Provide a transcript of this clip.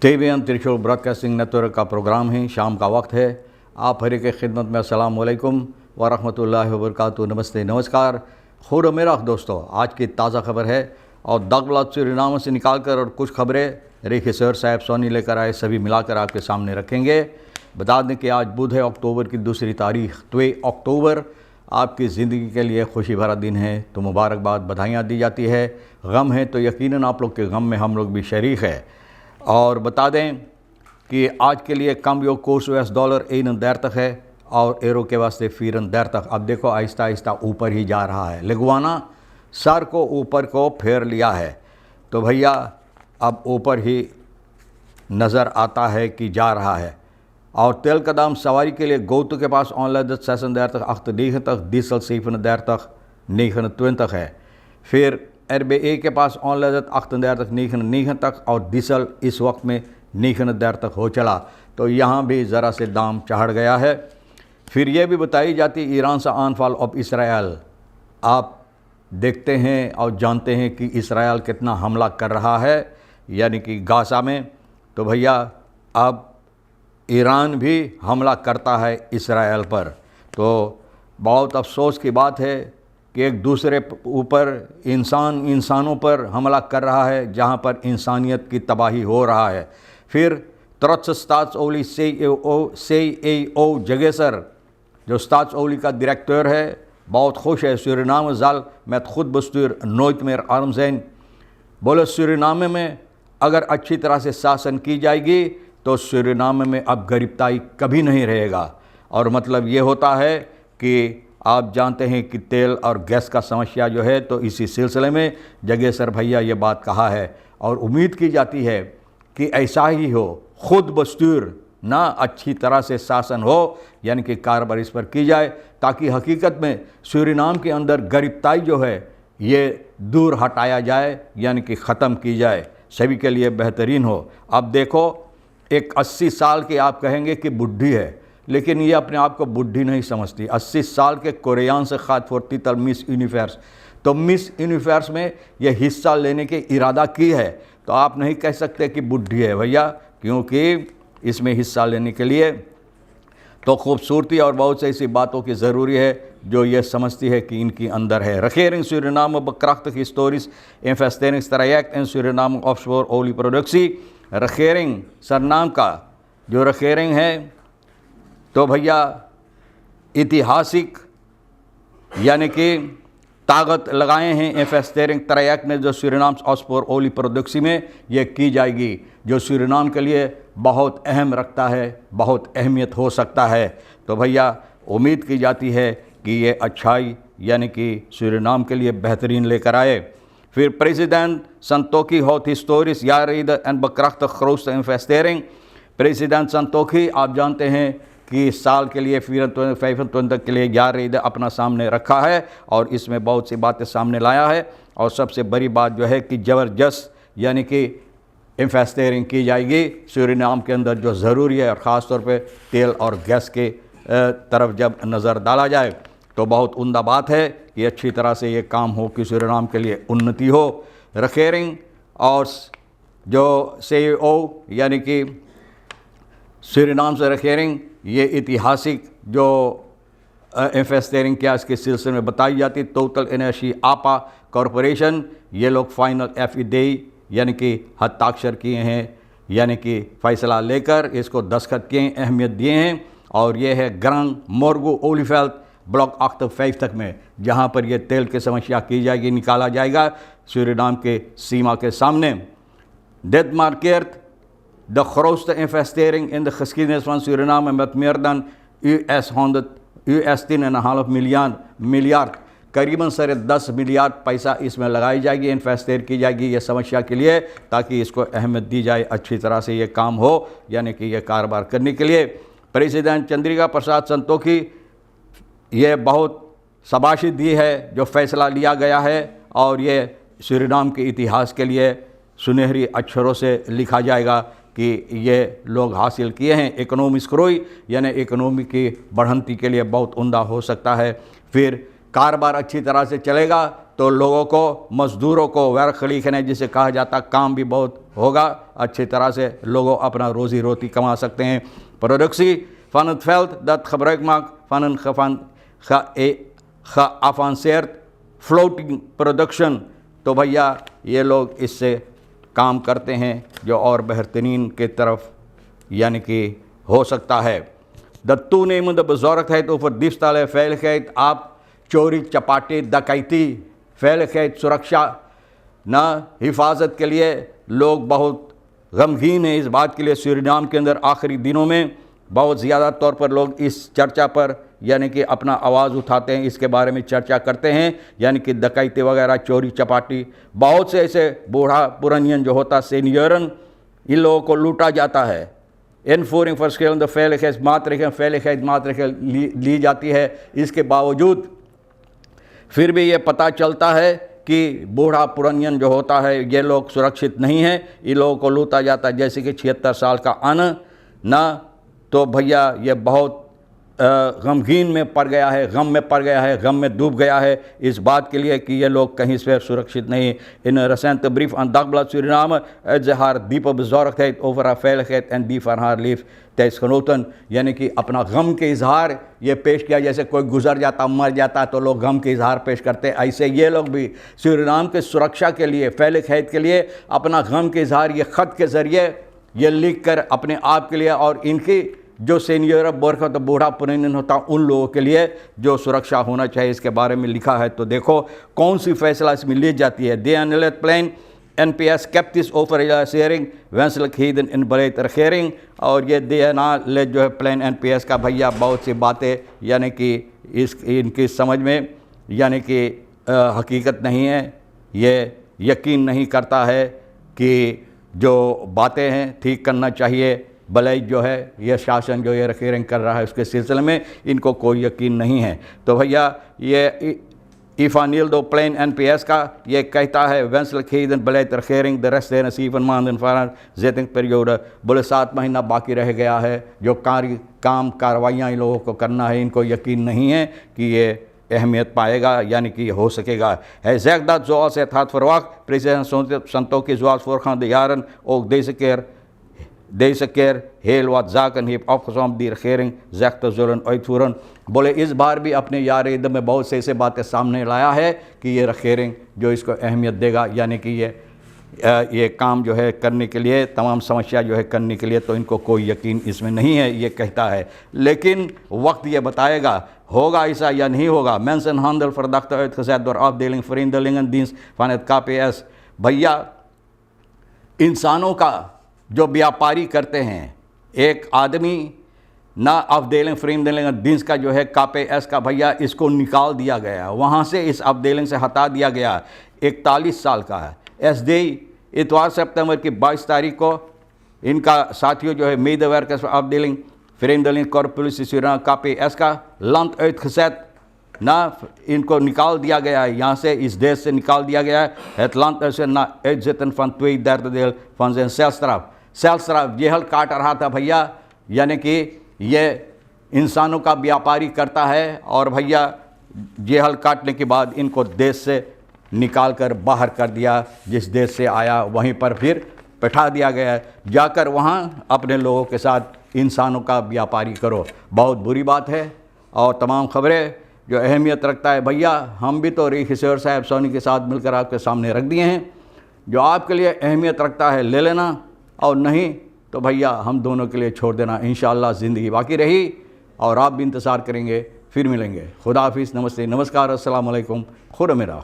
TVN त्रिशूल broadcasting network का programme है। शाम का वक्त है। आप हर की खिदमत में अस्सलाम वालेकुम व रहमतुल्लाहि व बरकातुहू। नमस्ते, नमस्कार, खुद मेरा दोस्तों। आज की ताज़ा खबर है और दागब्लाद सूरीनाम से निकाल कर और कुछ खबरें रेखी सर साहब सोनी लेकर आए, सभी मिलाकर आपके सामने रखेंगे। बता दें कि आज बुध है, अक्टूबर की 2 तारीख। 2 अक्टूबर आपकी ज़िंदगी के लिए खुशी भरा दिन है, तो मुबारकबाद, बधाइयाँ दी जाती है। गम है तो यकीनन आप लोग के गम में हम लोग भी शरीक है। और बता दें कि आज के लिए कम योग कोर्स US डॉलर 1 देर तक है और एरो के वास्ते 4 देर तक। अब देखो आहिस्ता आहिस्ता ऊपर ही जा रहा है। लिगवाना सर को ऊपर को फेर लिया है, तो भैया अब ऊपर ही नज़र आता है कि जा रहा है। और तेल का दाम सवारी के लिए गोतु के पास ऑनलाइन 6 देर तक 8 तक, डीजल 7 देर तक 9 तक है। फिर RBA के पास ऑनलाइन 8 देर तक 9 तक और डीजल इस वक्त में 9 देर तक हो चला, तो यहाँ भी ज़रा से दाम चढ़ गया है। फिर ये भी बताई जाती ईरान से आनफाल ऑफ इसराइल। आप देखते हैं और जानते हैं कि इसराइल कितना हमला कर रहा है, यानी कि गाज़ा में। तो भैया अब ईरान भी हमला करता है इसराइल पर। तो बहुत अफसोस की बात है कि एक दूसरे ऊपर इंसानों पर हमला कर रहा है, जहां पर इंसानियत की तबाही हो रहा है। फिर ट्रस्ट स्टाट्स-ओली CEO जगेसर, जो स्टाट्स-ओली का डायरेक्टर है, बहुत खुश है। सूरीनाम जाल मैं खुद बस्तूर नोइत में आरमजैन बोले, सूरीनाम में अगर अच्छी तरह से शासन की जाएगी तो सूरीनाम में अब गरीबताई कभी नहीं रहेगा। और मतलब ये होता है कि आप जानते हैं कि तेल और गैस का समस्या जो है, तो इसी सिलसिले में जगेसर भैया ये बात कहा है। और उम्मीद की जाती है कि ऐसा ही हो, खुद बस्तूर ना अच्छी तरह से शासन हो, यानी कि कारोबार इस पर की जाए, ताकि हकीकत में सूरीनाम के अंदर गरीबताई जो है ये दूर हटाया जाए, यानी कि ख़त्म की जाए, सभी के लिए बेहतरीन हो। अब देखो, एक 80 साल के आप कहेंगे कि बुढ़ी है, लेकिन ये अपने आप को बुढ़ी नहीं समझती। 80 साल के कोरियान से खाद फोड़ती तब मिस यूनिवर्स, तो मिस यूनिवर्स में ये हिस्सा लेने के इरादा की है, तो आप नहीं कह सकते कि बुढ़ी है भैया, क्योंकि इसमें हिस्सा लेने के लिए तो खूबसूरती और बहुत सी ऐसी बातों की ज़रूरी है जो ये समझती है कि इनकी अंदर है। Regering Suriname bekrachtigt historisch investeringstraject in Suriname offshore olieproductie। regering सरनाम का जो regering है, तो भैया ऐतिहासिक यानी कि ताकत लगाए हैं इन्वेस्टिंग ट्रैक ने, जो सूरीनाम ऑफशोर ओली प्रोडक्ट्स में ये की जाएगी, जो सूरीनाम के लिए बहुत अहम रखता है, बहुत अहमियत हो सकता है। तो भैया उम्मीद की जाती है कि ये अच्छाई यानी कि सूरीनाम के लिए बेहतरीन लेकर आए। फिर प्रेसिडेंट संतोखी होत हिस्टोरिस यारीद एंड बक्रख्त खरोस्ट इन्वेस्टिंग। प्रेसिडेंट संतोखी आप जानते हैं कि साल के लिए 25 के लिए यारीद अपना सामने रखा है और इसमें बहुत सी बातें सामने लाया है। और सबसे बड़ी बात जो है कि ज़बरदस्त यानी कि इन्वेस्टिंग की जाएगी सूरीनाम के अंदर, जो ज़रूरी है। और ख़ास तौर पे तेल और गैस के तरफ जब नज़र डाला जाए तो बहुत उम्दा बात है कि अच्छी तरह से ये काम हो कि सूरीनाम के लिए उन्नति हो। रखेरिंग और जो CEO यानी कि सूरीनाम से रखेरिंग, ये ऐतिहासिक जो इन्वेस्टिंग क्या इसके सिलसिले में बताई जाती। टोटल एनर्जी आपा कॉरपोरेशन, ये लोग फाइनल FID यानी कि हस्ताक्षर किए हैं, यानी कि फ़ैसला लेकर इसको दस्तखत किए, अहमियत दिए हैं। और ये है ग्रांड मोर्गो ओलीफेल्ट ब्लॉक 8 तक में, जहाँ पर ये तेल की समस्या की जाएगी, निकाला जाएगा सूरीनाम के सीमा के सामने। Debt market de grootste investering in de geschiedenis van Suriname met meer dan $10,5 miljard, करीबन 10 मिलियard पैसा इसमें लगाई जाएगी, इन्वेस्ट की जाएगी ये समस्या के लिए, ताकि इसको अहमियत दी जाए, अच्छी तरह से ये काम हो, यानी कि ये कारोबार करने के लिए। प्रेसिडेंट चंद्रिका प्रसाद संतोखी, ये बहुत शाबाशी दी है जो फ़ैसला लिया गया है, और ये सूरीनाम के इतिहास के लिए सुनहरी अक्षरों से लिखा जाएगा कि ये लोग हासिल किए हैं। इकोनॉमिक ग्रोथ यानी इकोनॉमी की बढ़ंती के लिए बहुत उम्दा हो सकता है। फिर कारोबार अच्छी तरह से चलेगा तो लोगों को, मज़दूरों को werk gelegenheid जिसे कहा जाता, काम भी बहुत होगा, अच्छी तरह से लोगों अपना रोज़ी रोटी कमा सकते हैं। Productie van het veld dat gebruik maakt van een geavanceerd floating production, तो भैया ये लोग इससे काम करते हैं जो और बेहतरीन के तरफ यानी कि हो सकता है। De toenemende bezorgdheid over diefstal en veiligheid, आप चोरी चपाटी डकैती, veiligheid सुरक्षा ना हिफाजत के लिए लोग बहुत गमगीन हैं। इस बात के लिए सूरीनाम के अंदर आखिरी दिनों में बहुत ज़्यादा तौर पर लोग इस चर्चा पर यानी कि अपना आवाज़ उठाते हैं, इसके बारे में चर्चा करते हैं, यानी कि डकैती वगैरह, चोरी चपाटी, बहुत से ऐसे बूढ़ा पुरानियन जो होता सीनियरन, इन लोगों को लूटा जाता है। इनफोरिंग verschillende veiligheidsmaatregelen ली जाती है। इसके बावजूद फिर भी ये पता चलता है कि बूढ़ा पुरानियन जो होता है ये लोग सुरक्षित नहीं हैं, इन लोगों को लूटा जाता है। जैसे कि 76 साल का अन ना, तो भैया ये बहुत गमगीन में पड़ गया है, गम में पड़ गया है, गम में डूब गया है इस बात के लिए कि ये लोग कहीं से सुरक्षित नहीं। In een recente brief aan Dagblad Suriname uit ze haar diepe bezorgdheid over haar veiligheid en die van haar leeftijdsgenoten, यानी कि अपना गम के इजहार ये पेश किया। जैसे कोई गुजर जाता, मर जाता तो लोग गम के इजहार पेश करते, ऐसे ये लोग भी सूरीनाम के सुरक्षा के लिए, veiligheid के लिए अपना गम के इजहार ये ख़त के ज़रिए ये लिख कर अपने आप के लिए और इनकी जो सीनियर बरखत तो बूढ़ा पुरानियन होता उन लोगों के लिए जो सुरक्षा होना चाहिए, इसके बारे में लिखा है। तो देखो कौन सी फैसला इसमें ली जाती है। दे aanlet plein NPS skeptisch over realisering wenselijkheden in beleid regering, और ये दे aanlet जो है प्लान NPS का भैया बहुत सी बातें यानी कि इनकी समझ में यानी कि हकीकत नहीं है, ये यकीन नहीं करता है कि जो बातें हैं ठीक करना चाहिए। भलाई जो है यह शासन जो ये रखेरिंग कर रहा है उसके सिलसिले में इनको कोई यकीन नहीं है। तो भैया ये Ivanildo Plein NPS का ये कहता है wenselijkheden beleid regering de rest der 7 maanden van zittingperiode, बोले 7 महीना बाकी रह गया है जो काम कार्रवाइयाँ इन लोगों को करना है, इनको यकीन नहीं है कि ये अहमियत पाएगा यानी कि हो सकेगा। Hij zegt dat zoals het had verwacht, president Santokhi zoals voorgaande jaren ook deze keer heel wat zaken heeft opgezomd die regering zegt te zullen uitvoeren। बोले इस बार भी अपने यार ईद में बहुत से ऐसे बातें सामने लाया है कि ये रखेरिंग जो इसको अहमियत देगा, यानी कि ये काम जो है करने के लिए, तमाम समस्या जो है करने के लिए, तो इनको कोई यकीन इसमें नहीं है ये कहता है। लेकिन वक्त ये बताएगा होगा ऐसा या नहीं होगा। Mensenhandel verdachte uitgezet door afdeling Vreemdelingendienst van het KPS। भैया इंसानों का जो व्यापारी करते हैं, एक आदमी ना अफदेलिंग Vreemdelingendienst का जो है KPS का भैया इसको निकाल दिया गया, वहाँ से इस अफदेलिंग से हटा दिया गया। 41 साल का है। SDI इतवार सितंबर की 22 तारीख को इनका साथियों जो है medewerkers अफदेलिंग Vreemdeling Corporatie Suriname KPS का land uitgezet ना, इनको निकाल दिया गया है, यहाँ से इस देश से निकाल दिया गया है। Het land is na uitzetten van 2/3 deel van zijn celstraf जेहल काट रहा था भैया, यानी कि ये इंसानों का व्यापारी करता है और भैया जेहल काटने के बाद इनको देश से निकाल कर बाहर कर दिया, जिस देश से आया वहीं पर फिर बैठा दिया गया, जाकर वहाँ अपने लोगों के साथ इंसानों का व्यापारी करो। बहुत बुरी बात है। और तमाम खबरें जो अहमियत रखता है भैया, हम भी तो किशोर साहब सोनी के साथ मिलकर आपके सामने रख दिए हैं। जो आपके लिए अहमियत रखता है ले लेना, और नहीं तो भैया हम दोनों के लिए छोड़ देना। इंशाअल्लाह ज़िंदगी बाकी रही और आप भी इंतज़ार करेंगे, फिर मिलेंगे। खुदा हाफिज़, नमस्ते, नमस्कार, अस्सलाम वालेकुम, खुदा मेरा।